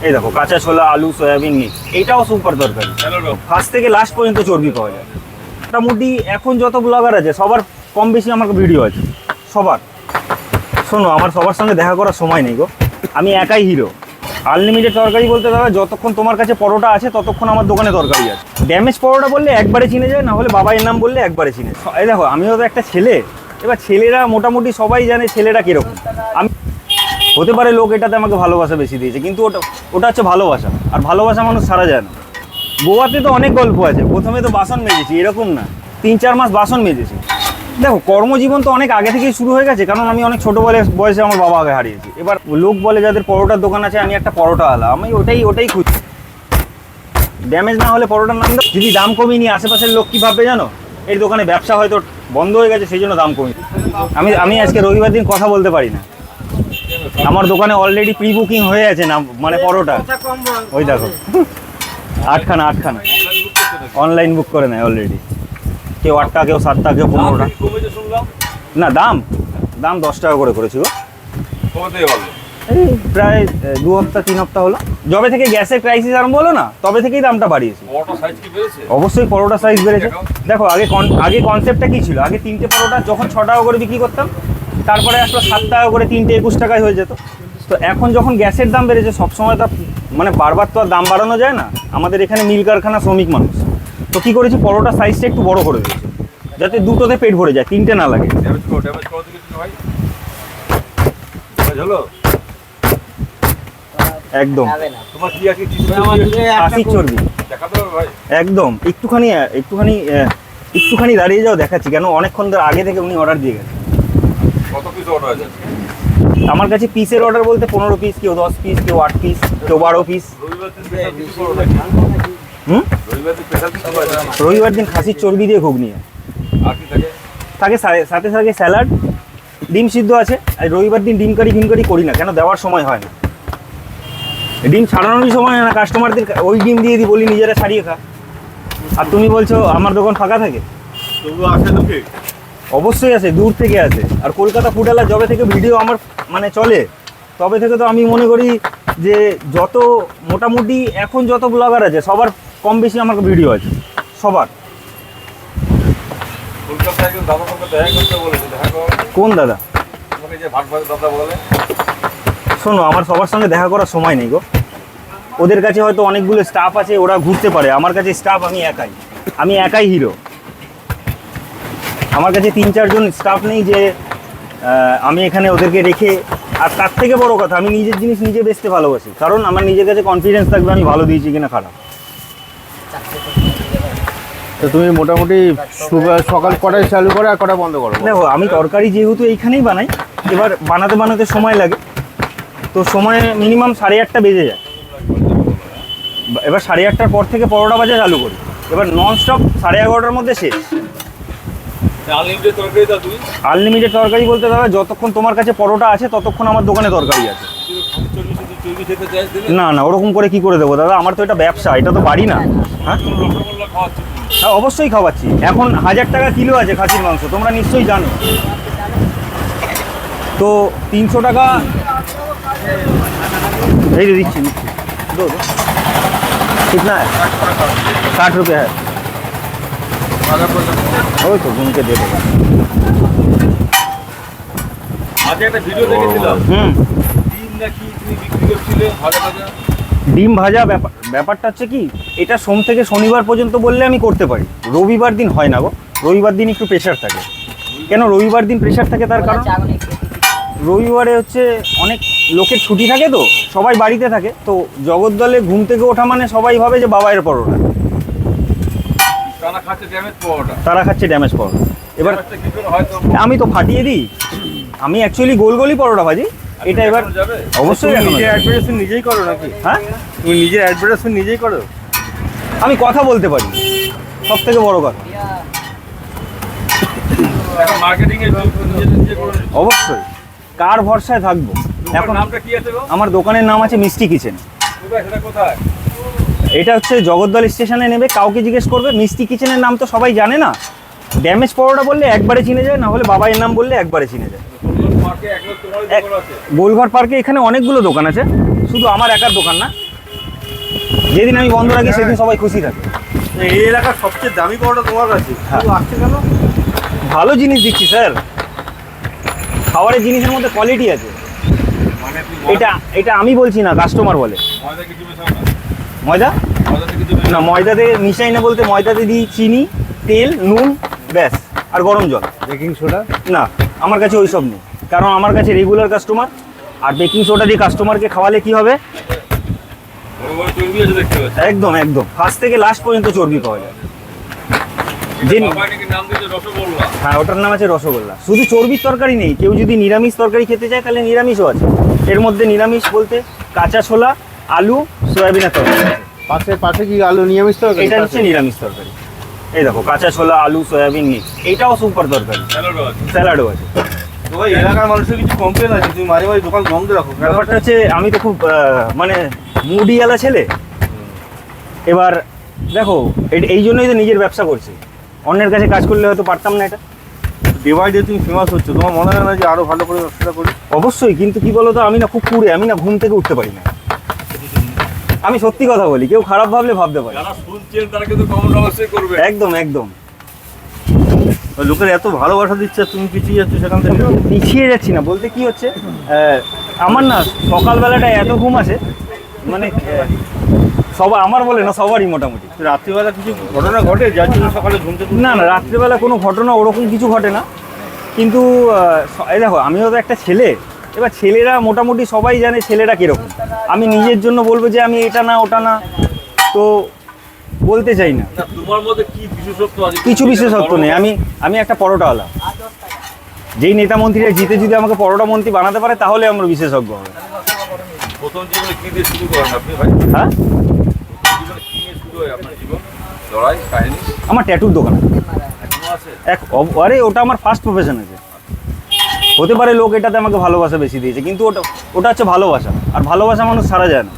এই দেখো কাঁচা ছোলা, আলু, সয়াবিন মিক্স, এইটাও সুপার তরকারি। ফার্স্ট থেকে লাস্ট পর্যন্ত চর্বি পাওয়া যায়। মোটামুটি এখন যত ব্লগার আছে সবার কম বেশি আমার ভিডিও আছে, সবার। শোনো, আমার সবার সঙ্গে দেখা করার সময় নেই গো, আমি একাই হিরো। আনলিমিটেড তরকারি বলতে দাদা, যতক্ষণ তোমার কাছে পরোটা আছে ততক্ষণ আমার দোকানে তরকারি আছে। ড্যামেজ পরোটা বললে একবারে চিনে যায়, না হলে বাবাইয়ের নাম বললে একবারে চিনে। এই দেখো, আমিও তো একটা ছেলে, এবার ছেলেরা মোটামুটি সবাই জানে ছেলেরা কীরকম। আমি হতে পারে লোক এটাতে আমাকে ভালোবাসা বেশি দিয়েছে, কিন্তু ওটা হচ্ছে ভালোবাসা, আর ভালোবাসা মানুষ সারা যায় না। গোয়াতে তো অনেক গল্প আছে, প্রথমে তো বাসন মেজেছি, এরকম না 3-4 মাস বাসন মেজেছি। দেখো, কর্মজীবন তো অনেক আগে থেকেই শুরু হয়ে গেছে, কারণ আমি অনেক ছোটো বয়সে আমার বাবা আগে হারিয়েছি। এবার লোক বলে যাদের পরোটার দোকান আছে, আমি একটা পরোটা আলা, আমি ওটাই খুঁজছি। ড্যামেজ না হলে পরোটার নাম দাও। যদি দাম কমিয়ে নিয়ে আশেপাশের লোক কী ভাববে জানো, এই দোকানে ব্যবসা হয়তো বন্ধ হয়ে গেছে, সেই জন্য দাম কমিয়ে। আমি আজকে রবিবার দিন কথা বলতে পারি না, আমার দোকানে অলরেডি প্রি বুকিং হয়ে আছে না, মানে পরোটা। ওই দেখো, আটখানা অনলাইন বুক করে নেয় অলরেডি, কেউ 8টা, কেউ 7টা, কেউ 15টা। না, দাম 10 টাকা করে করেছি গো, এই প্রায় 2 হপ্তাহ 3 হপ্তাহ হলো। যবে থেকে গ্যাসের ক্রাইসিস আরম্ভ হলো না, তবে থেকেই দামটা বাড়িয়েছি। অবশ্যই পরোটা সাইজ বেড়েছে। দেখো, আগে কনসেপ্টটা কী ছিল, আগে 3টে পরোটা যখন 6 টাকা করে বিক্রি করতাম, তারপরে আসলো 7 টাকা করে, 3টে 21 টাকায় হয়ে যেত। তো এখন যখন গ্যাসের দাম বেড়েছে, সবসময় তা মানে বারবার তো আর দাম বাড়ানো যায় না। আমাদের এখানে মিল কারখানা, শ্রমিক মানুষ, তো কী করেছি, পরোটা সাইজটা একটু বড় করে দিয়েছি, যাতে দুটোতে পেট ভরে যায়, 3টে না লাগে। একদম খাসির চর্বি, একদম। একটুখানি দাঁড়িয়ে যাও, দেখাচ্ছি। কেন, অনেকক্ষণ ধরে আগে থেকে উনি অর্ডার দিয়ে গেছে। আমার কাছে পিসের অর্ডার বলতে 15 পিস, কেউ 10 পিস, কেউ 8 পিস, কেউ 12 পিস। রবিবার দিন খাসির চর্বি দিয়ে ঘুগনি থাকে, সাথে সাথে স্যালাড, ডিম সিদ্ধ আছে। আর রবিবার দিন ডিম কারি করি না, কেন, দেওয়ার সময় হয় না। ডিম ছাড়ানোরই সময় হয় না, কাস্টমারদের ওই ডিম দিয়ে দিই, বলি নিজেরা ছাড়িয়ে খা। আর তুমি বলছো আমার দোকান ফাঁকা থাকে? অবশ্যই আছে, দূর থেকে আছে। আর কলকাতা ফুড আলার যবে থেকে ভিডিও আমার মানে চলে, তবে থেকে তো আমি মনে করি যে যত মোটামুটি এখন যত ব্লগার আছে সবার কম বেশি আমার ভিডিও আছে, সবার। কোন দাদা? শোনো, আমার সবার সঙ্গে দেখা করার সময় নেই গো। ওদের কাছে হয়তো অনেকগুলো স্টাফ আছে, ওরা ঘুরতে পারে। আমার কাছে স্টাফ আমি একাই হিরো। আমার কাছে 3-4 জন স্টাফ নেই যে আমি এখানে ওদেরকে রেখে। আর তার থেকে বড় কথা, আমি নিজের জিনিস নিজে বেচতে ভালোবাসি, কারণ আমার নিজের কাছে কনফিডেন্স থাকবে আমি ভালো দিয়েছি কিনা খারাপ। তো তুমি মোটামুটি সকাল কটায় চালু করো আর কটা বন্ধ করো? দেখো, আমি তরকারি যেহেতু এইখানেই বানাই, এবার বানাতে সময় লাগে, তো সময় মিনিমাম 8:30 বেজে যায়। এবার 8:30টার পর থেকে পরোটা ভাজা চালু করি, এবার ননস্টপ 11:30টার মধ্যে শেষ। আনলিমিটেড তরকারি বলতে দাদা, যতক্ষণ তোমার কাছে পরোটা আছে ততক্ষণ আমার দোকানে তরকারি আছে। না, ওরকম করে কি করে দেবো দাদা, আমার তো এটা ব্যবসা, এটা তো বাড়ি না। হ্যাঁ, অবশ্যই খাওয়াচ্ছি। এখন 1000 টাকা কিলো আছে খাসির মাংস, তোমরা নিশ্চয়ই জানো। তো 300 টাকা এই দিচ্ছি। कितना है? 60 रुपये है। ওই তো গুনকে দিয়ে দেবো। ডিম ভাজা ব্যাপারটা হচ্ছে কি, এটা সোম থেকে শনিবার পর্যন্ত বললে আমি করতে পারি, রবিবার দিন হয় না গো। রবিবার দিন একটু প্রেশার থাকে। কেন রবিবার দিন প্রেশার থাকে? তার কারণ রবিবারে হচ্ছে অনেক লোকের ছুটি থাকে, তো সবাই বাড়িতে থাকে। তো জগদ্দলে ঘুম থেকে ওঠা মানে সবাই ভাবে যে বাবাইয়ের পরোটা, তারা খাচ্ছে ড্যামেজ পরোটা। এবার আমি তো ফাটিয়ে দিই, আমি অ্যাকচুয়ালি গোলই পরোটা ভাজি। এটা এবার অবশ্যই নিজের অ্যাডভার্টাইজমেন্ট নিজেই করো নাকি? হ্যাঁ, তুমি নিজের অ্যাডভার্টাইজমেন্ট নিজেই করো? আমি কথা বলতে পারি, সব থেকে বড় কথা। অবশ্যই, কার ভরসায় থাকবো এখন? আমার দোকানের নাম আছে মিষ্টি কিচেন। এটা হচ্ছে জগদ্দল স্টেশনে নেবে, কাউকে জিজ্ঞেস করবে মিষ্টি কিচেনের নাম তো সবাই জানে না। ড্যামেজ পরোটা বললে একবারে চিনে যায়, না হলে বাবাইয়ের নাম বললে একবারে চিনে যায়। গোলঘর পার্কে এখানে অনেকগুলো দোকান আছে, শুধু আমার একার দোকান না। যেদিন আমি বন্ধ রাখি সেদিন সবাই খুশি থাকে। এই এলাকার সবচেয়ে দামি পরোটা তোমার কাছে, হ্যাঁ। কেউ আসছে কেন? ভালো জিনিস দিচ্ছি স্যার, খাবারের জিনিসের মধ্যে কোয়ালিটি আছে। মানে তুই এটা এটা আমি বলছি না, কাস্টমার বলে। ময়দা কিছু মেশাও না, ময়দা ময়দাতে কিছু না, ময়দাতে মিশাই না বলতে ময়দাতে দিই চিনি, তেল, নুন, ব্যাস, আর গরম জল। বেকিং সোডা না, আমার কাছে ওই সব নেই, কারণ আমার কাছে রেগুলার কাস্টমার। আর বেকিং সোডা দিয়ে কাস্টমারকে খাওয়ালে কি হবে? বড় বড় চর্বি আছে দেখতে পাচ্ছি। একদম একদম ফার্স্ট থেকে লাস্ট পর্যন্ত চর্বি পাওয়া যায়। যে বাবা নাকি নাম দিয়েছে রসগোল্লা। হ্যাঁ, ওটার নাম আছে রসগোল্লা। শুধু চর্বির তরকারি নেই, কেউ যদি নিরামিষ তরকারি খেতে চায় তাহলে নিরামিষও আছে। এর মধ্যে নিরামিষ বলতে কাঁচা ছোলা, আলু, সয়াবিনের তরকারি আছে। পাশে পাশে কি আলু নিরামিষ তো? এটা হচ্ছে নিরামিষ তরকারি। এই দেখো, কাঁচা ছোলা, আলু, সয়াবিন মিক্স। এইটাও সুপার তরকারি। স্যালাডও আছে। স্যালাডও আছে। তো ভাই এলাকার মানুষের কিছু কমপ্লেন আছে, তুমি মাঝে মাঝে দোকান বন্ধ রাখো কেন? ব্যাপারটা হচ্ছে আমি তো খুব মানে মুডিওয়ালা ছেলে। এবার দেখো, এই জন্যই তো নিজের ব্যবসা করছি। অন্যের কাছে কাজ করলে হয়তো পারতাম না এটা। ডিভাইডে তুমি ফেমাস হচ্ছে, তোমার মনে হয় না যে আরো ভালো করে ব্যবসাটা করি? অবশ্যই, কিন্তু কি বলতো, আমি না খুব কুড়ে, আমি না ঘুম থেকে উঠতে পারি না। আমি সত্যি কথা বলি, কেউ খারাপ ভাবলে ভাবতে পারে। যারা শুনছেন তারা কিন্তু কমেন্ট অবশ্যই করবে। একদম একদম লোকের এত ভালোবাসা দিচ্ছে আর তুমি পিছিয়ে যাচ্ছ সেখান থেকে। পিছিয়ে যাচ্ছি না বলতে কি হচ্ছে, আমার না সকালবেলাটা এত ঘুম আছে, মানে সবার, আমার বলে না সবারই মোটামুটি। রাত্রিবেলা কিছু ঘটনা ঘটে যার জন্য সকালে ঘুম থেকে না না, রাত্রিবেলা কোনো ঘটনা ওরকম কিছু ঘটে না, কিন্তু এই দেখো, আমিও তো একটা ছেলে। এবার ছেলেরা মোটামুটি সবাই জানে ছেলেরা কীরকম। আমি নিজের জন্য বলবো যে আমি এটা না ওটা না, তো বলতে চাই না। না, তোমার মধ্যে কি বিশেষত্ব আছে? কিছু বিশেষত্ব নেই। আমি একটা পরোটাওয়ালা। যেই নেতা মন্ত্রীরা জিতে যদি আমাকে পরোটা মন্ত্রী বানাতে পারে তাহলে আমরা বিশেষজ্ঞ হবে। প্রথম জীবনে কি দিয়ে শুরু করেন আপনি ভাই? হ্যাঁ, জীবনে কি নিয়ে শুরু হয় আপনার জীবন? লড়াই কাহিনী আমার ট্যাটুর দোকান আছে। এখনো আছে? আরে ওটা আমার ফার্স্ট প্রফেশন আছে। হতে পারে লোক এটাতে আমাকে ভালোবাসা বেশি দিয়েছে, কিন্তু ওটা হচ্ছে ভালোবাসা, আর ভালোবাসা মানুষ ছাড়া যায় না।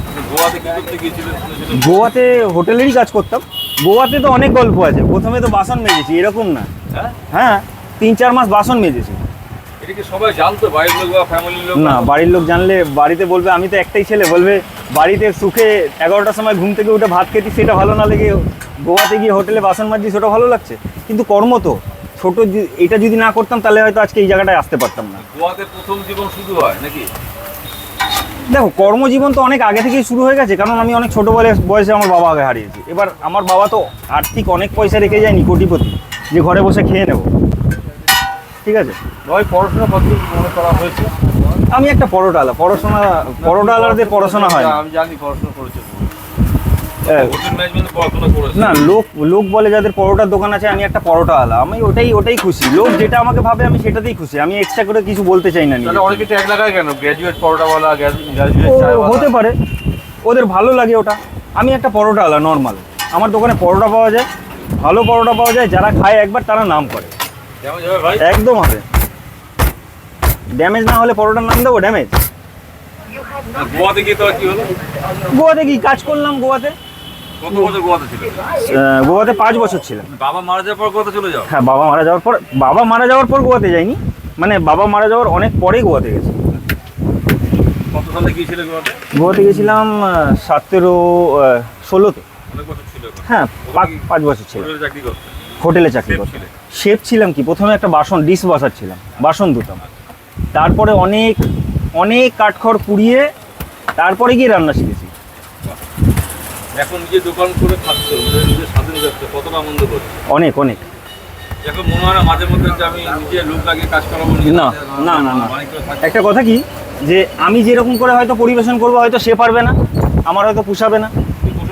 আপনি গোয়াতে কি করতে গিয়েছিলেন শুনেছিলেন? গোয়াতে হোটেলেরই কাজ করতাম। গোয়াতে তো অনেক গল্প আছে। প্রথমে তো বাসন মেজেছি, এরকম না। হ্যাঁ, হ্যাঁ, 3-4 মাস বাসন মেজেছি। এটা কি সবাই জানতো, বাড়ির লোক বা ফ্যামিলির লোক? না, বাড়ির লোক জানলে বাড়িতে বলবে, আমি তো একটাই ছেলে, বলবে বাড়িতে সুখে 11টার সময় ঘুম থেকে উঠে ভাত খেতি, সেটা ভালো না লেগে গোয়াতে গিয়ে হোটেলে বাসন মাজছি, সেটা ভালো লাগছে। কিন্তু কর্ম তো এটা যদি না করতাম তাহলে হয়তো আজকে এই জায়গাটায় আসতে পারতাম না। গোয়াতে প্রথম জীবন শুরু হয় নাকি? দেখো, কর্মজীবন তো অনেক আগে থেকেই শুরু হয়ে গেছে, কারণ আমি অনেক ছোটো বয়সে আমার বাবা আগে হারিয়েছি। এবার আমার বাবা তো আর্থিক অনেক পয়সা রেখে যায়নি কোটিপতি, যে ঘরে বসে খেয়ে নেব। ঠিক আছে, ভাই পড়াশোনা কতদূর মনে করা হয়েছে? আমি একটা পরোটাওয়ালাদের পড়াশোনা হয় না। আমি জানি পড়াশোনা করেছে, হ্যাঁ, হোটেল ম্যানেজমেন্টে পড়াশোনা করেছে। না, লোক বলে যাদের পরোটার দোকান আছে, আমি একটা পরোটাওয়ালা। আমি ওটাই খুশি। লোক যেটা আমাকে ভাবে আমি সেটাতেই খুশি। আমি এক্সট্রা করে কিছু বলতে চাই না। তাহলে অনেকে ট্যাগ লাগায় কেন? গ্র্যাজুয়েট পরোটাওয়ালা, গ্র্যাজুয়েট ও চায়ওয়ালা। হতে পারে, ওদের ভালো লাগে ওটা। আমি একটা পরোটাওয়ালা নর্মাল। আমার দোকানে পরোটা পাওয়া যায়, ভালো পরোটা পাওয়া যায়। যারা খায় একবার তারা নাম করে। কেমন যাবে ভাই? একদম হবে। ড্যামেজ না হলে পরোটার নাম দেবো ড্যামেজ? গোয়াতে গিয়ে তো আর কি হলো? গোয়াতে কি কাজ করলাম? গোয়াতে কত বছর গোয়াতে ছিল? গোয়াতে 5 বছর ছিলাম। বাবা মারা যাওয়ার পর গোয়াতে চলে যাও? হ্যাঁ, বাবা মারা যাওয়ার পর গোয়াতে যাইনি, মানে বাবা মারা যাওয়ার অনেক পরেই গোয়াতে গেছি। কত সালে গিয়েছিলে গোয়াতে? গোয়াতে গেছিলাম 17-16-তে। অনেক বছর ছিল এখন। হ্যাঁ, 5 বছর ছিল। হোটেলে চাকরি করতে? হোটেলে চাকরি শেফ করতাম। ছিলে? শেফ ছিলাম কি, প্রথমে একটা ডিশ ওয়াশার ছিলাম, বাসন ধুতাম। তারপরে অনেক কাঠখড় পুড়িয়ে তারপরে গিয়ে রান্না শিখেছি। এখন নিজে দোকান করে খাচ্ছ, নিজের স্বাধীন ব্যবসা, কতটা আনন্দ করছো? অনেক এখন মনে হয় না মাঝে মধ্যে যে আমি নিজে লোক লাগিয়ে কাজ করাবো? না। একটা কথা কি, যে আমি যেরকম করে হয়তো পরিবেশন করবো, হয়তো সে পারবে না, আমার হয়তো পুষাবে না।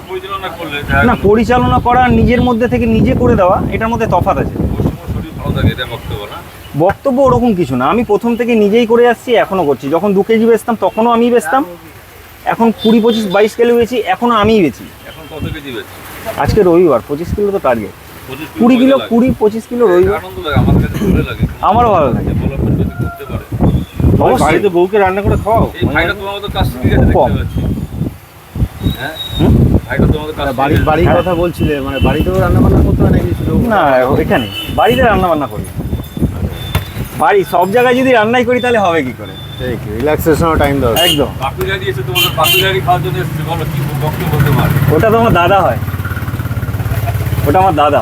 পরিচালনা করলে না, পরিচালনা করা, নিজের মধ্যে থেকে নিজে করে দেওয়া, এটার মধ্যে তফাৎ আছে। শরীর ভালো থাকে, এটা বক্তব্য না? বক্তব্য ওরকম কিছু না। আমি প্রথম থেকে নিজেই করে আসছি, এখনও করছি। যখন 2 কেজি বেচতাম তখনও আমি বেচতাম। এখন 20, 25, 22 কিলো বেচি, এখনও আমিই বেচি। এখন কত কেজি বেচছো? আজকে রবিবার, 25 কিলো তো টার্গেট। 20 20 কিলো, লাগে। 20-25 কিলো রবিবার। আনন্দ লাগে, আমার কাছে ভালো লাগে। আমারও ভালো লাগে। ডেভেলপমেন্ট যদি করতে পারে। অবশ্যই। বাড়িতে বউকে রান্না করে খাও? এই ভাইটা তোমার মতো কাজ শিখে গেছে কম। দেখতে পাচ্ছি। হ্যাঁ, হুম? ভাইটা তোমার মতো কাজ বাড়ির শিখে বাড়ির কথা বলছিলে, মানে বাড়িতেও রান্না বান্না করতে হয় নাকি শুধু? না, এখানে বাড়িতে রান্না বান্না করি। বাড়ি সব জায়গায় যদি রান্নাই করি তাহলে হবে কি করে? ঠিক রিল্যাক্সেশনও টাইম দরকার। একদম। পাকুড়ারি এসে তোমাদের পাকুড়ারি খাওয়ার জন্য এসেছে, বলো কি বক্তব্য বলতে পারে? ওটা তো আমার দাদা হয়, ওটা আমার দাদা।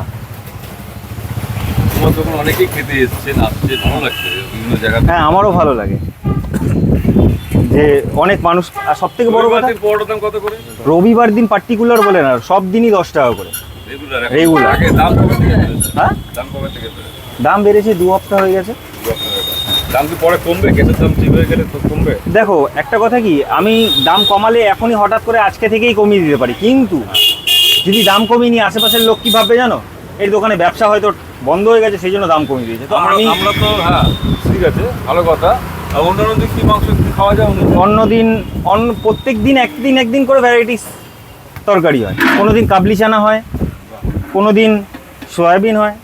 তোমার তখন অনেকেই খেতে এসছেন, আসছে, ভালো লাগছে বিভিন্ন জায়গা। হ্যাঁ আমারও ভালো লাগে যে অনেক মানুষ। আর সব থেকে বড় কথা, পরোটার দাম কত করে? রবিবার দিন পার্টিকুলার বলে না, সব দিনই 10 টাকা করে রেগুলার Regular। আগে দাম কবে থেকে বেড়েছে? হ্যাঁ দাম কবে থেকে বেড়েছে? দাম বেড়েছে 2 হপ্তাহ হয়ে গেছে। দাম কি পরে কমবে? গ্যাসের দাম ঠিক হয়ে গেলে তো কমবে। দেখো একটা কথা কি, আমি দাম কমালে এখনই হঠাৎ করে আজকে থেকেই কমিয়ে দিতে পারি, কিন্তু যদি দাম কমিয়ে নিয়ে আশেপাশের লোক কি ভাববে জানো, এই দোকানে ব্যবসা হয়তো বন্ধ হয়ে গেছে সেই জন্য দাম কমিয়ে দিয়েছে। তো আমি আমরা তো হ্যাঁ ঠিক আছে, ভালো কথা। আর অন্যান্য দিন কি মাংস কি খাওয়া যায়? অন্যদিন প্রত্যেক দিন একদিন করে ভ্যারাইটিস তরকারি হয়। কোনো দিন কাবলি চানা হয়, কোনো দিন সয়াবিন হয়,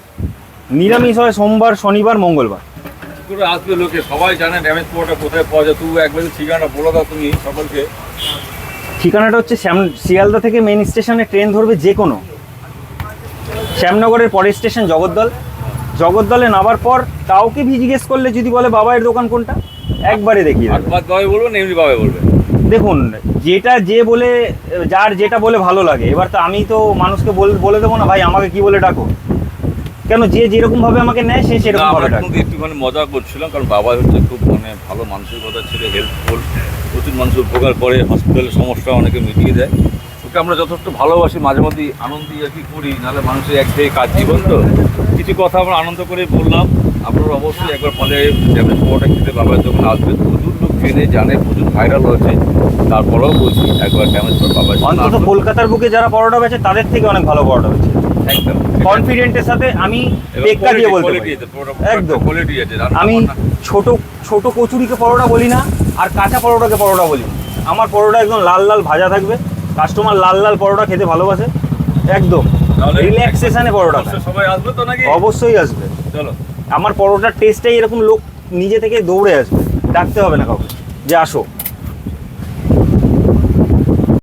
নিরামিষ হয় সোমবার, শনিবার, মঙ্গলবার। কি করে আসবে লোকে? সবাই জানে ড্যামেজ পোয়াটা কোথায় পাওয়া যায়। তুই একবার ঠিকানা বলে দাও তুমি সকলকে। ঠিকানাটা হচ্ছে শিয়ালদা থেকে মেন স্টেশনে ট্রেন ধরবে যে কোনো, শ্যামনগরের পরের স্টেশন জগদ্দল। জগদ্দলে নামার পর কাউকে জিজ্ঞেস করলে যদি বলে বাবা এর দোকান কোনটা, একবারে দেখিয়ে আর দেবে। বাদ বাবাই বলবেন, এমনি বাবাই বলবে। দেখুন যেটা যে বলে, যার যেটা বলে ভালো লাগে, এবার তো আমি তো মানুষকে বলে দেবো না ভাই আমাকে কি বলে ডাকো, কেন যে যেরকম ভাবে আমাকে নেয় সে সেরকম আমরা ভাবে ডাকে। কিন্তু একটুখানি মজা করছিলাম, কারণ বাবা হচ্ছে খুব ভালো মানসিকতা ছিল, হেল্পফুল, প্রচুর মানুষের উপকার করে, হসপিটালের সমস্যা অনেকে মিটিয়ে দেয়। ওকে আমরা যথেষ্ট ভালোবাসি, মাঝে মধ্যে আনন্দই আর কি করি, নাহলে মানুষের একঘেয়ে কাজ জীবন তো। কিছু কথা আমরা আনন্দ করে বললাম। আপনারা অবশ্যই একবার ফলে ড্যামেজ পাওয়াটা খেতে বাবার যখন আসবে, প্রচুর লোক চেনে জানে, প্রচুর ভাইরাল হয়েছে। তারপরেও বলছি একবার ড্যামেজ পাওয়া বাবার অন্তত কলকাতার বুকে যারা পরোটা বেচে তাদের থেকে অনেক ভালো পরোটা বেচে, একদম কনফিডেন্টের সাথে আমি টেক্কা দিয়ে বলতে পারি। একদম। কোয়ালিটি আছে। আমি ছোট ছোট কচুরিকে পরোটা বলি না, আর কাঁচা পরোটাকে পরোটা বলি না। আমার পরোটা একদম লাল লাল ভাজা থাকবে, কাস্টমার লাল লাল পরোটা খেতে ভালোবাসে, একদম রিল্যাক্সেশনে পরোটা খায়। সবাই আসবে তো নাকি? অবশ্যই আসবে। চলো। আমার পরোটার টেস্টটাই এরকম, লোক নিজে থেকে দৌড়ে আসবে, ডাকতে হবে না কাউকে যে আসো।